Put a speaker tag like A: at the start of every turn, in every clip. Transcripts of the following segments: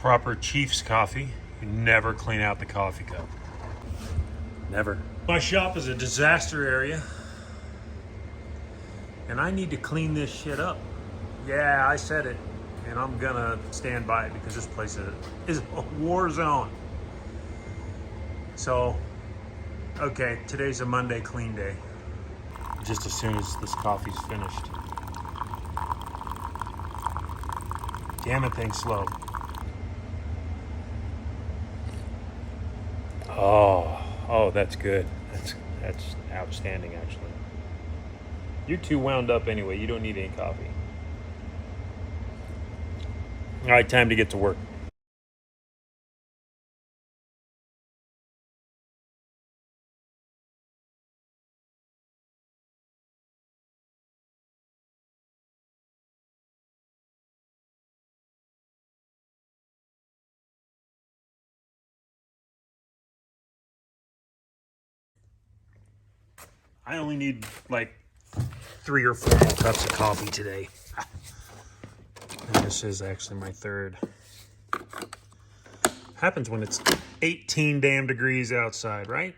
A: proper Chiefs coffee, you never clean out the coffee cup. Never. My shop is a disaster area, and I need to clean this shit up. Yeah, I said it, and I'm gonna stand by it because this place is a war zone. So, okay, today's a Monday clean day. Just as soon as this coffee's finished. Damn it, thing's slow. Oh, that's good. That's outstanding, actually. You're too wound up anyway. You don't need any coffee. All right, time to get to work. I only need like 3 or 4 more cups of coffee today. And this is actually my third. Happens when it's 18 damn degrees outside, right?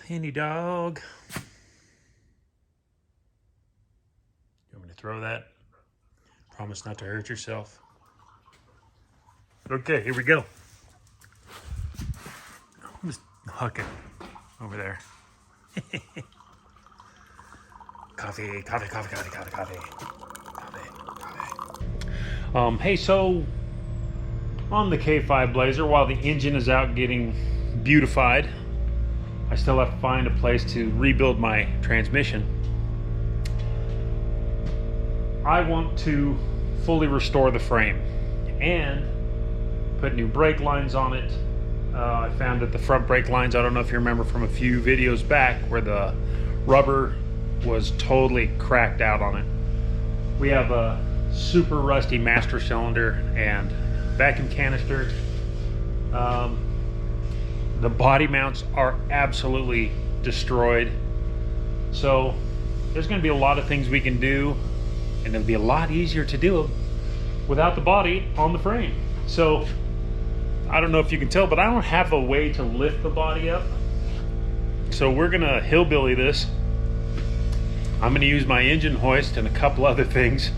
A: Andy dog. You want me to throw that? Promise not to hurt yourself. Okay, here we go. I'm just hucking over there. Coffee. Hey, so on the K5 Blazer, while the engine is out getting beautified, I still have to find a place to rebuild my transmission. I want to fully restore the frame and put new brake lines on it. I found that the front brake lines, I don't know if you remember from a few videos back, where the rubber was totally cracked out on it. We have a super rusty master cylinder and vacuum canister. The body mounts are absolutely destroyed. So there's going to be a lot of things we can do, and it'll be a lot easier to do it without the body on the frame. So I don't know if you can tell, but I don't have a way to lift the body up. So we're gonna hillbilly this. I'm gonna use my engine hoist and a couple other things,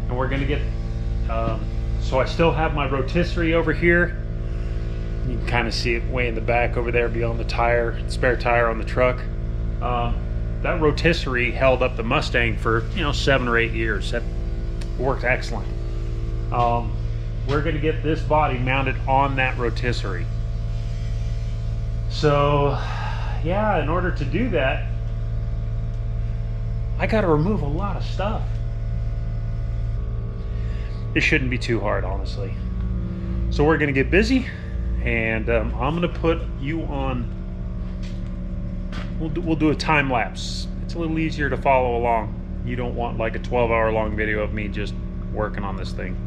A: and we're gonna get, so I still have my rotisserie over here. You can kind of see it way in the back over there beyond the tire, spare tire on the truck. That rotisserie held up the Mustang for 7 or 8 years. That worked excellent. We're going to get this body mounted on that rotisserie. So yeah, in order to do that, I got to remove a lot of stuff. It shouldn't be too hard, honestly. So we're going to get busy, and I'm going to put you on, we'll do a time lapse. It's a little easier to follow along. You don't want like a 12-hour long video of me just working on this thing.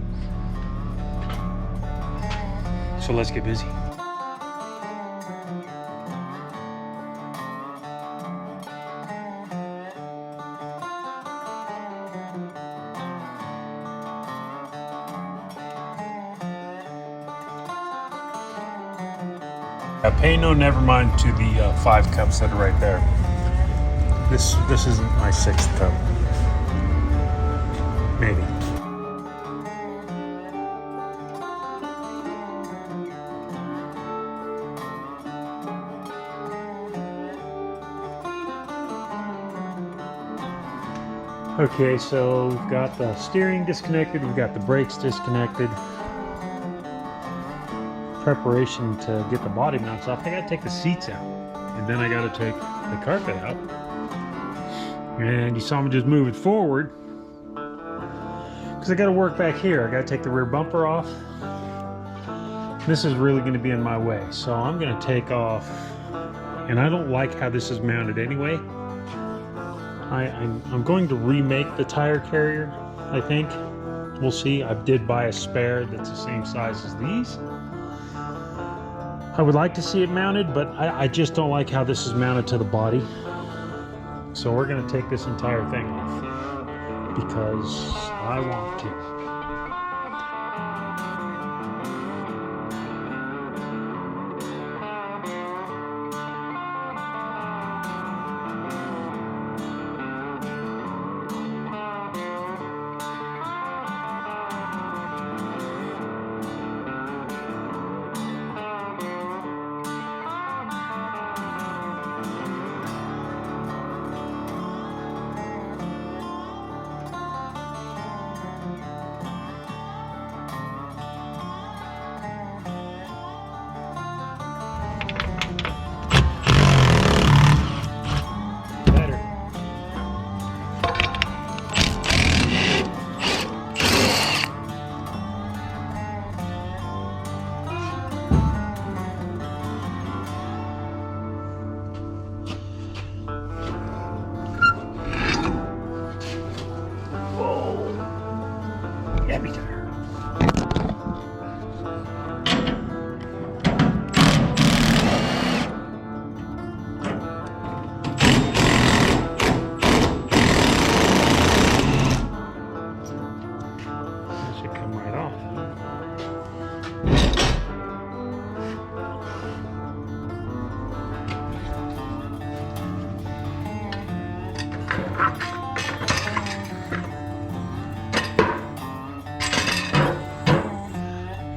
A: So let's get busy. Pay no never mind to the 5 cups that are right there. This isn't my 6th cup. Maybe. Okay, so we've got the steering disconnected, we've got the brakes disconnected. Preparation to get the body mounts off. I gotta take the seats out, and then I gotta take the carpet out. And you saw me just move it forward because I gotta work back here. I gotta take the rear bumper off. This is really gonna be in my way, so I'm gonna take off, and I don't like how this is mounted anyway. I'm going to remake the tire carrier, I think. We'll see. I did buy a spare that's the same size as these. I would like to see it mounted, but I just don't like how this is mounted to the body. So we're going to take this entire thing off because I want to.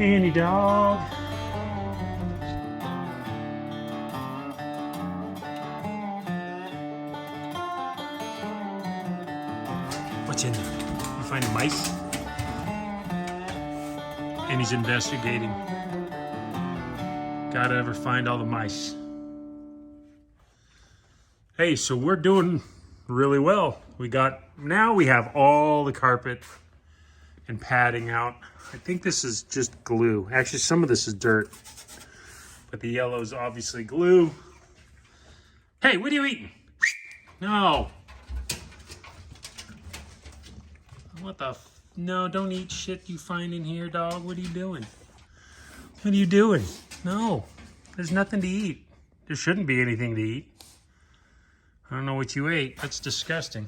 A: Andy dog. What's in there? You finding mice? And he's investigating. Gotta ever find all the mice. Hey, so we're doing really well. Now we have all the carpet and padding out. I think this is just glue. Actually, some of this is dirt, but the yellow is obviously glue. Hey, what are you eating? No. What the no, don't eat shit you find in here, dog. What are you doing? What are you doing? No, there's nothing to eat. There shouldn't be anything to eat. I don't know what you ate. That's disgusting.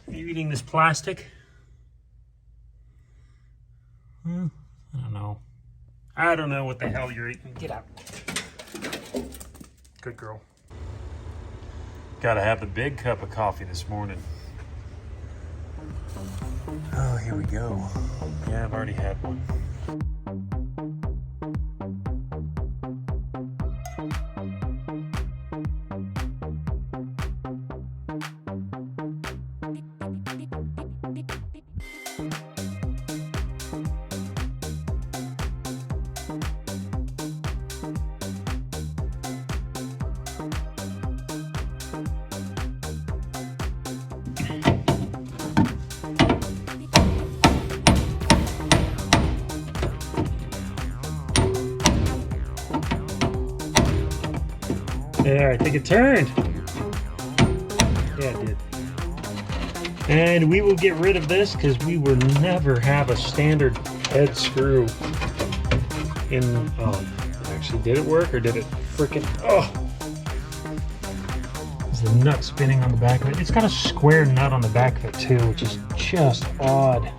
A: Are you eating this plastic? I don't know. I don't know what the hell you're eating. Get out. Good girl. Gotta have the big cup of coffee this morning. Oh, here we go. Yeah, I've already had one. There, I think it turned. Yeah, it did. And we will get rid of this because we will never have a standard head screw in. Oh, actually, did it work or did it frickin'? Oh, is the nut spinning on the back of it? It's got a square nut on the back of it too, which is just odd.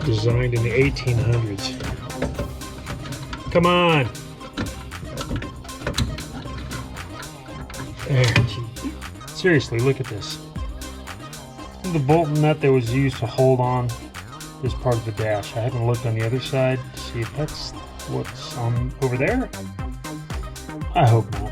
A: Designed in the 1800s. Come on. There, seriously, look at this. This is the bolt nut that was used to hold on this part of the dash. I haven't looked on the other side to see if that's what's on over there. I hope not.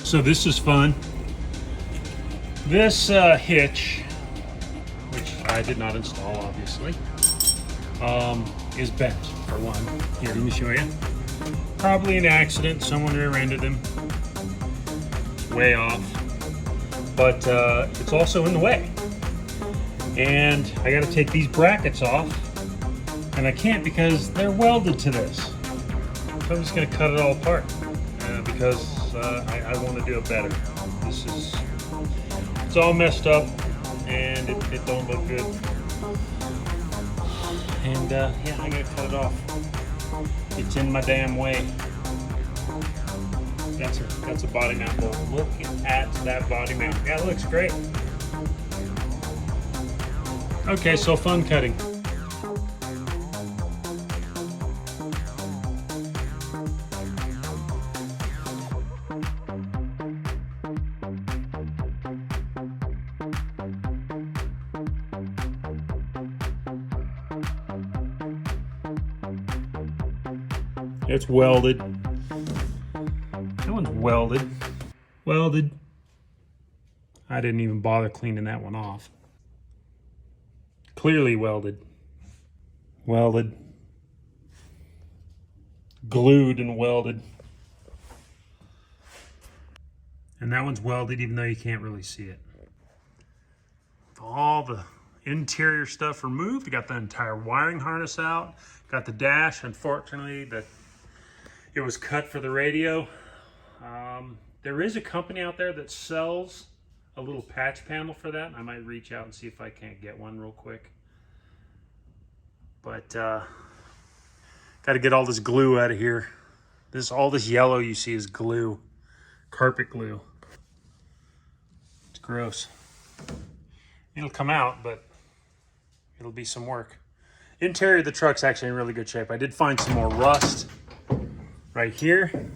A: So this is fun. This hitch, which I did not install obviously, is bent for one. Here, let me show you. Probably an accident, someone rear-ended him. Way off. But it's also in the way. And I gotta take these brackets off. And I can't because they're welded to this. So I'm just gonna cut it all apart because I want to do it better. It's all messed up and it don't look good. And yeah, I gotta cut it off. It's in my damn way. That's a body mount bolt. Look at that body mount. Yeah, it looks great. Okay, so fun cutting. It's welded. That one's welded. Welded. I didn't even bother cleaning that one off. Clearly welded. Welded. glued and welded. And that one's welded even though you can't really see it. All the interior stuff removed. We got the entire wiring harness out. Got the dash. Unfortunately, it was cut for the radio. There is a company out there that sells a little patch panel for that. I might reach out and see if I can't get one real quick. But got to get all this glue out of here. All this yellow you see is glue, carpet glue. It's gross. It'll come out, but it'll be some work. Interior of the truck's actually in really good shape. I did find some more rust right here.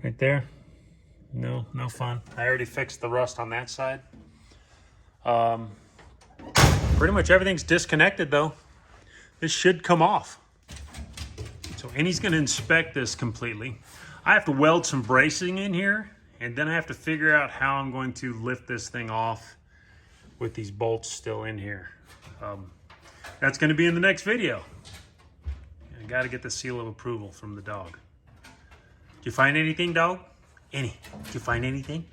A: Right there. No fun. I already fixed the rust on that side. Pretty much everything's disconnected though. This should come off. So, and he's going to inspect this completely. I have to weld some bracing in here, and then I have to figure out how I'm going to lift this thing off with these bolts still in here. That's going to be in the next video. I got to get the seal of approval from the dog. Did you find anything, dog? Did you find anything?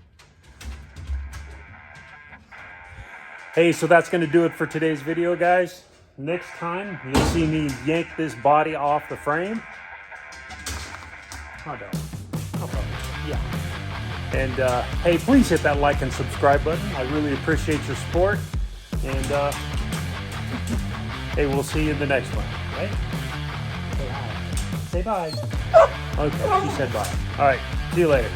A: Hey, so that's going to do it for today's video, guys. Next time, you'll see me yank this body off the frame. Oh, dog. No problem. Yeah. And hey, please hit that like and subscribe button. I really appreciate your support. And hey, we'll see you in the next one. Right? Say hi. Say bye. Okay, she said bye. All right, see you later.